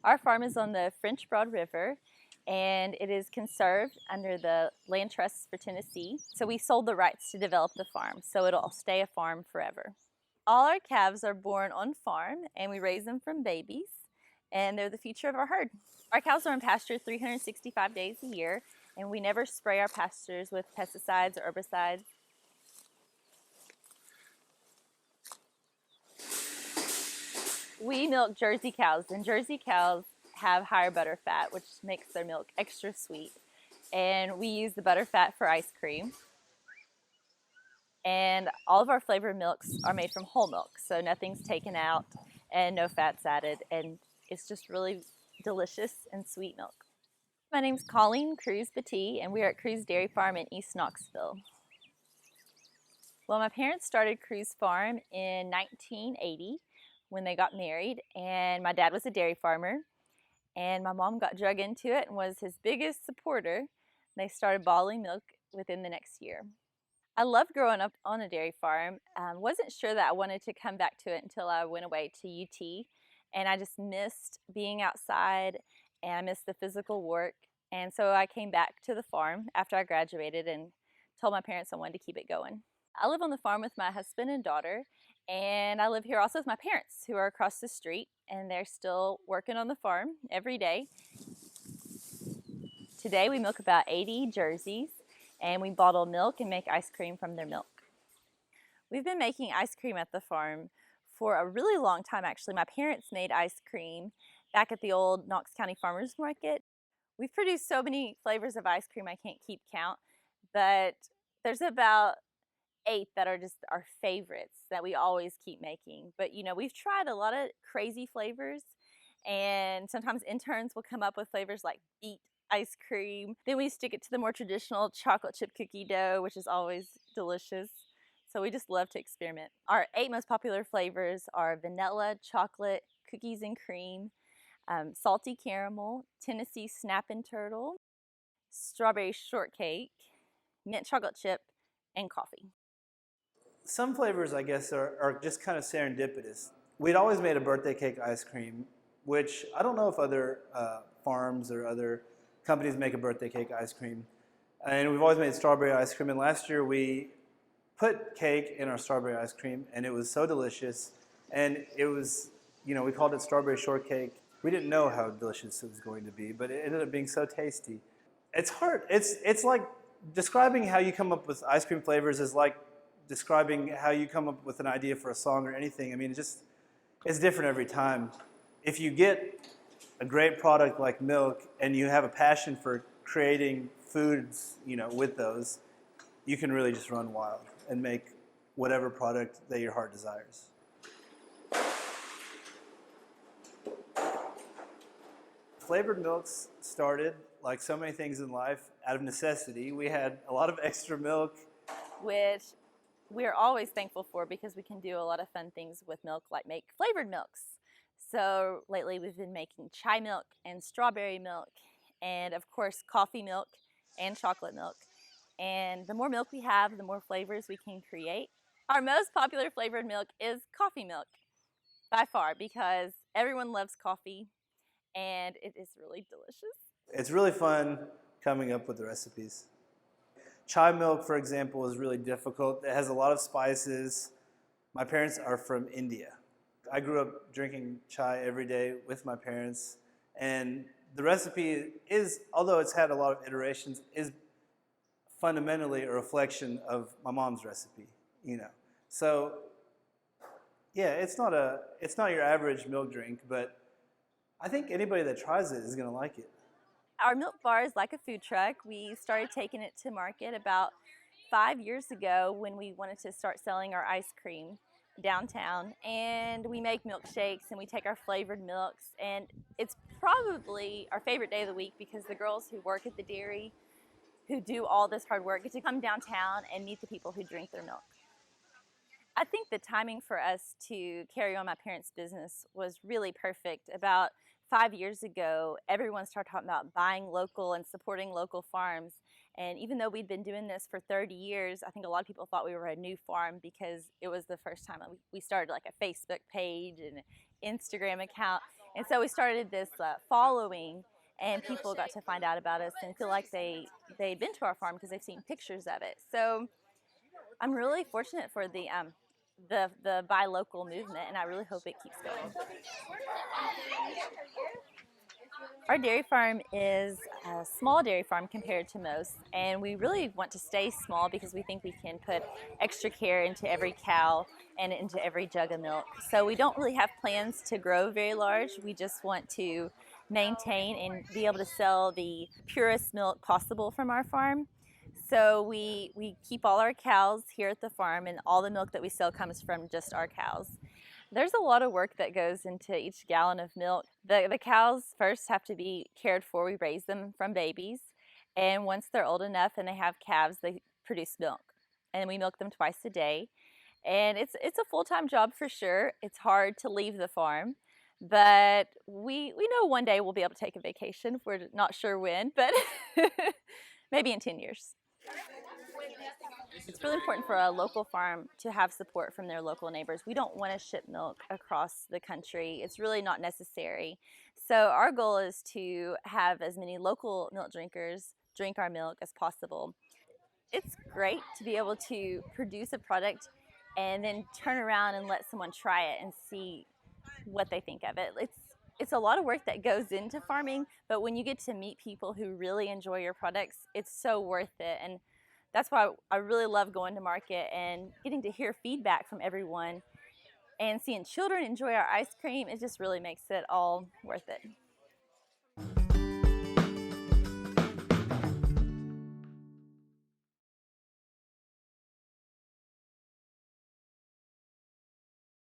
Our farm is on the French Broad River, and it is conserved under the Land Trusts for Tennessee. So we sold the rights to develop the farm, so it'll stay a farm forever. All our calves are born on farm, and we raise them from babies, and they're the future of our herd. Our cows are in pasture 365 days a year, and we never spray our pastures with pesticides or herbicides. We milk Jersey cows, and Jersey cows have higher butter fat, which makes their milk extra sweet. And we use the butter fat for ice cream. And all of our flavored milks are made from whole milk, so nothing's taken out and no fats added, and it's just really delicious and sweet milk. My name's Colleen Cruze, and we are at Cruze Dairy Farm in East Knoxville. Well, my parents started Cruze Farm in 1980 when they got married, and my dad was a dairy farmer, and my mom got drug into it and was his biggest supporter. They started bottling milk within the next year. I loved growing up on a dairy farm. Wasn't sure that I wanted to come back to it until I went away to UT, and I just missed being outside and I missed the physical work. And so I came back to the farm after I graduated and told my parents I wanted to keep it going. I live on the farm with my husband and daughter, and I live here also with my parents who are across the street, and they're still working on the farm every day. Today we milk about 80 jerseys, and we bottle milk and make ice cream from their milk. We've been making ice cream at the farm for a really long time, actually. My parents made ice cream back at the old Knox County Farmers Market. We've produced so many flavors of ice cream I can't keep count, but there's about 8 that are just our favorites that we always keep making. But you know, we've tried a lot of crazy flavors, and sometimes interns will come up with flavors like beet ice cream. Then we stick it to the more traditional chocolate chip cookie dough, which is always delicious. So we just love to experiment. Our 8 most popular flavors are vanilla, chocolate, cookies and cream, salty caramel, Tennessee snapping turtle, strawberry shortcake, mint chocolate chip, and coffee. Some flavors, I guess, are just kind of serendipitous. We'd always made a birthday cake ice cream, which I don't know if other farms or other companies make a birthday cake ice cream. And we've always made strawberry ice cream. And last year we put cake in our strawberry ice cream, and it was so delicious. And it was, you know, we called it strawberry shortcake. We didn't know how delicious it was going to be, but it ended up being so tasty. It's hard. It's like describing how you come up with ice cream flavors is like describing how you come up with an idea for a song or anything. I mean, it's different every time. If you get a great product like milk and you have a passion for creating foods, you know, with those, you can really just run wild and make whatever product that your heart desires. Flavored milks started, like so many things in life, out of necessity. We had a lot of extra milk, which we're always thankful for because we can do a lot of fun things with milk, like make flavored milks. So lately we've been making chai milk and strawberry milk, and of course coffee milk and chocolate milk. And the more milk we have, the more flavors we can create. Our most popular flavored milk is coffee milk, by far, because everyone loves coffee and it is really delicious. It's really fun coming up with the recipes. Chai milk, for example, is really difficult. It has a lot of spices. My parents are from India. I grew up drinking chai every day with my parents, and the recipe is, although it's had a lot of iterations, is fundamentally a reflection of my mom's recipe, you know. So, yeah, it's not your average milk drink, but I think anybody that tries it is going to like it. Our milk bar is like a food truck. We started taking it to market about 5 years ago when we wanted to start selling our ice cream downtown, and we make milkshakes and we take our flavored milks, and it's probably our favorite day of the week because the girls who work at the dairy, who do all this hard work, get to come downtown and meet the people who drink their milk. I think the timing for us to carry on my parents' business was really perfect. About 5 years ago, everyone started talking about buying local and supporting local farms. And even though we'd been doing this for 30 years, I think a lot of people thought we were a new farm because it was the first time we started like a Facebook page and an Instagram account. And so we started this following, and people got to find out about us and feel like they'd been to our farm because they've seen pictures of it. So I'm really fortunate for the buy local movement, and I really hope it keeps going. Our dairy farm is a small dairy farm compared to most, and we really want to stay small because we think we can put extra care into every cow and into every jug of milk. So we don't really have plans to grow very large. We just want to maintain and be able to sell the purest milk possible from our farm. So we keep all our cows here at the farm, and all the milk that we sell comes from just our cows. There's a lot of work that goes into each gallon of milk. The cows first have to be cared for. We raise them from babies, and once they're old enough and they have calves, they produce milk, and we milk them twice a day. And it's a full-time job for sure. It's hard to leave the farm, but we know one day we'll be able to take a vacation. We're not sure when, but maybe in 10 years. It's really important for a local farm to have support from their local neighbors. We don't want to ship milk across the country. It's really not necessary. So our goal is to have as many local milk drinkers drink our milk as possible. It's great to be able to produce a product and then turn around and let someone try it and see what they think of it. It's a lot of work that goes into farming, but when you get to meet people who really enjoy your products, it's so worth it. And that's why I really love going to market and getting to hear feedback from everyone, and seeing children enjoy our ice cream. It just really makes it all worth it.